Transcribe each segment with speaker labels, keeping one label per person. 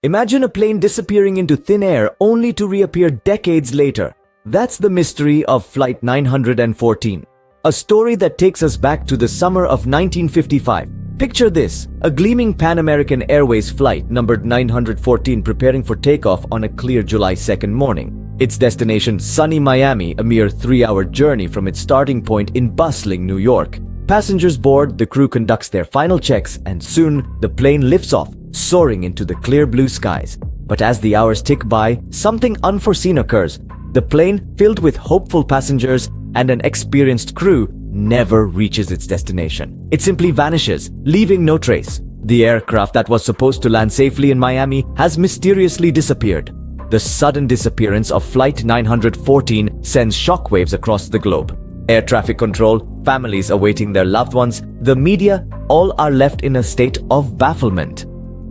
Speaker 1: Imagine a plane disappearing into thin air only to reappear decades later. That's the mystery of Flight 914. A story that takes us back to the summer of 1955. Picture this, a gleaming Pan American Airways flight numbered 914 preparing for takeoff on a clear July 2nd morning. Its destination, sunny Miami, a mere 3-hour journey from its starting point in bustling New York. Passengers board, the crew conducts their final checks, and soon the plane lifts off, soaring into the clear blue skies. But as the hours tick by, something unforeseen occurs. The plane, filled with hopeful passengers and an experienced crew, never reaches its destination. It simply vanishes, leaving no trace. The aircraft that was supposed to land safely in Miami has mysteriously disappeared. The sudden disappearance of Flight 914 sends shockwaves across the globe. Air traffic control, families awaiting their loved ones, the media, all are left in a state of bafflement.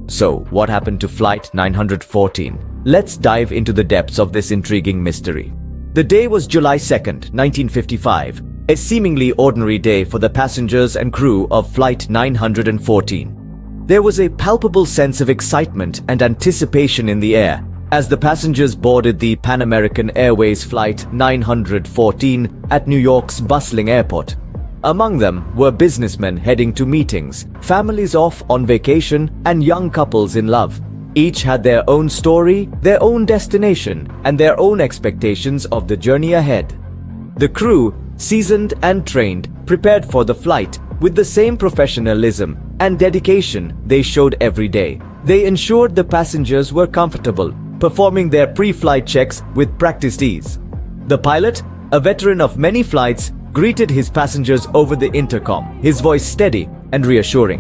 Speaker 1: So, what happened to Flight 914? Let's dive into the depths of this intriguing mystery. The day was July 2nd, 1955, a seemingly ordinary day for the passengers and crew of Flight 914. There was a palpable sense of excitement and anticipation in the air as the passengers boarded the Pan American Airways Flight 914 at New York's bustling airport. Among them were businessmen heading to meetings, families off on vacation, and young couples in love. Each had their own story, their own destination, and their own expectations of the journey ahead. The crew, seasoned and trained, prepared for the flight with the same professionalism and dedication they showed every day. They ensured the passengers were comfortable, performing their pre-flight checks with practiced ease. The pilot, a veteran of many flights, greeted his passengers over the intercom, his voice steady and reassuring.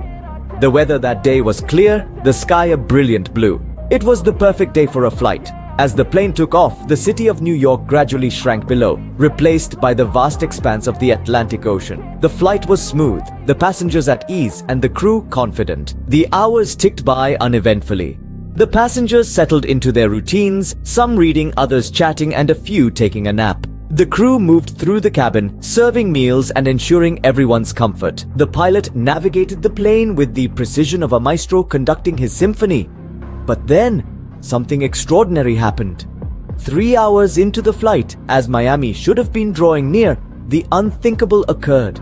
Speaker 1: The weather that day was clear, the sky a brilliant blue. It was the perfect day for a flight. As the plane took off, the city of New York gradually shrank below, replaced by the vast expanse of the Atlantic Ocean. The flight was smooth, the passengers at ease, and the crew confident. The hours ticked by uneventfully. The passengers settled into their routines, some reading, others chatting, and a few taking a nap. The crew moved through the cabin, serving meals and ensuring everyone's comfort. The pilot navigated the plane with the precision of a maestro conducting his symphony. But then, something extraordinary happened. 3 hours into the flight, as Miami should have been drawing near, the unthinkable occurred.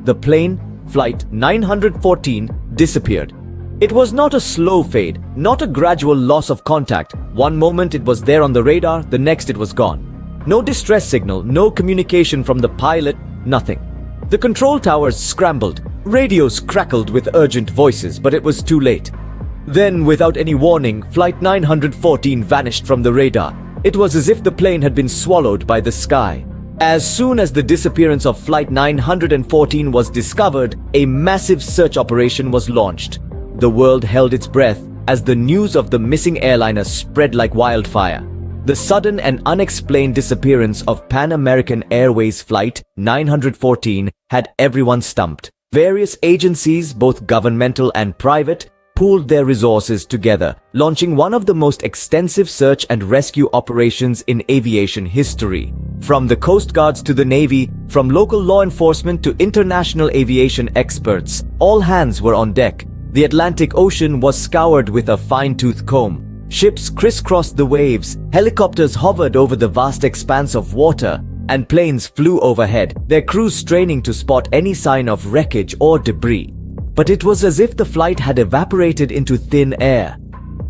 Speaker 1: The plane, Flight 914, disappeared. It was not a slow fade, not a gradual loss of contact. One moment it was there on the radar, the next it was gone. No distress signal, no communication from the pilot, nothing. The control towers scrambled, radios crackled with urgent voices, but it was too late. Then, without any warning, Flight 914 vanished from the radar. It was as if the plane had been swallowed by the sky. As soon as the disappearance of Flight 914 was discovered, a massive search operation was launched. The world held its breath as the news of the missing airliner spread like wildfire. The sudden and unexplained disappearance of Pan American Airways Flight 914 had everyone stumped. Various agencies, both governmental and private, pooled their resources together, launching one of the most extensive search and rescue operations in aviation history. From the Coast Guards to the Navy, from local law enforcement to international aviation experts, all hands were on deck. The Atlantic Ocean was scoured with a fine-tooth comb. Ships crisscrossed the waves, helicopters hovered over the vast expanse of water, and planes flew overhead, their crews straining to spot any sign of wreckage or debris. But it was as if the flight had evaporated into thin air.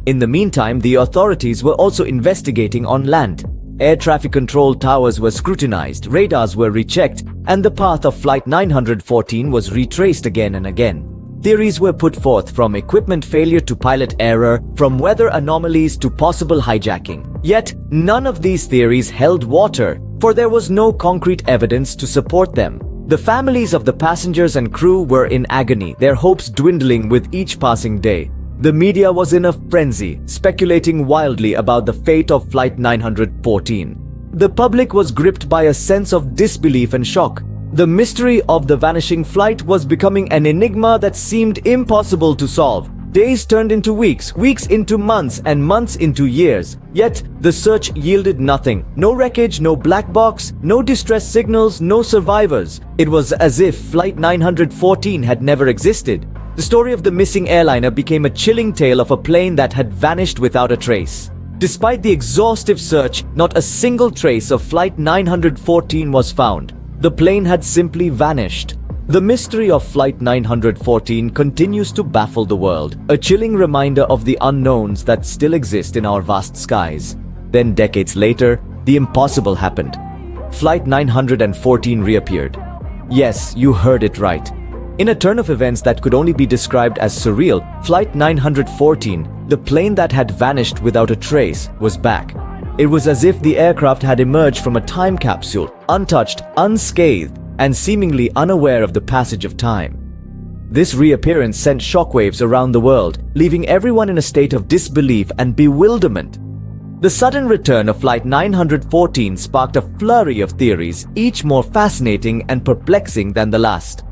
Speaker 1: In the meantime, the authorities were also investigating on land. Air traffic control towers were scrutinized, radars were rechecked, and the path of Flight 914 was retraced again and again. Theories were put forth, from equipment failure to pilot error, from weather anomalies to possible hijacking. Yet, none of these theories held water, for there was no concrete evidence to support them. The families of the passengers and crew were in agony, their hopes dwindling with each passing day. The media was in a frenzy, speculating wildly about the fate of Flight 914. The public was gripped by a sense of disbelief and shock. The mystery of the vanishing flight was becoming an enigma that seemed impossible to solve. Days turned into weeks, weeks into months, and months into years. Yet, the search yielded nothing. No wreckage, no black box, no distress signals, no survivors. It was as if Flight 914 had never existed. The story of the missing airliner became a chilling tale of a plane that had vanished without a trace. Despite the exhaustive search, not a single trace of Flight 914 was found. The plane had simply vanished. The mystery of Flight 914 continues to baffle the world, a chilling reminder of the unknowns that still exist in our vast skies. Then decades later, the impossible happened. Flight 914 reappeared. Yes, you heard it right. In a turn of events that could only be described as surreal, Flight 914, the plane that had vanished without a trace, was back. It was as if the aircraft had emerged from a time capsule, untouched, unscathed, and seemingly unaware of the passage of time. This reappearance sent shockwaves around the world, leaving everyone in a state of disbelief and bewilderment. The sudden return of Flight 914 sparked a flurry of theories, each more fascinating and perplexing than the last.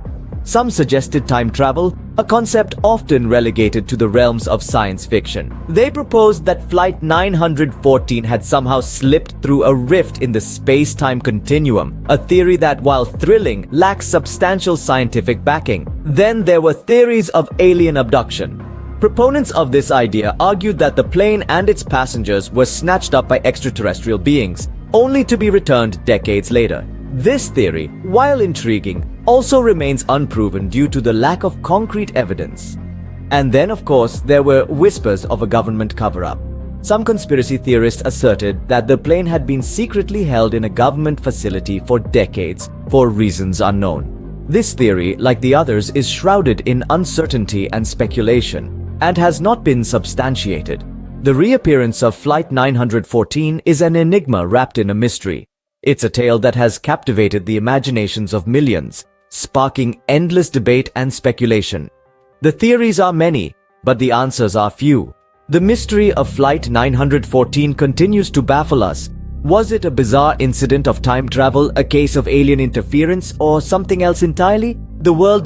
Speaker 1: Some suggested time travel, a concept often relegated to the realms of science fiction. They proposed that Flight 914 had somehow slipped through a rift in the space-time continuum, a theory that, while thrilling, lacks substantial scientific backing. Then there were theories of alien abduction. Proponents of this idea argued that the plane and its passengers were snatched up by extraterrestrial beings, only to be returned decades later. This theory, while intriguing, also remains unproven due to the lack of concrete evidence. And then, of course, there were whispers of a government cover-up. Some conspiracy theorists asserted that the plane had been secretly held in a government facility for decades for reasons unknown. This theory, like the others, is shrouded in uncertainty and speculation, and has not been substantiated. The reappearance of Flight 914 is an enigma wrapped in a mystery. It's a tale that has captivated the imaginations of millions, sparking endless debate and speculation. The theories are many, but the answers are few. The mystery of Flight 914 continues to baffle us. Was it a bizarre incident of time travel, a case of alien interference, or something else entirely? The world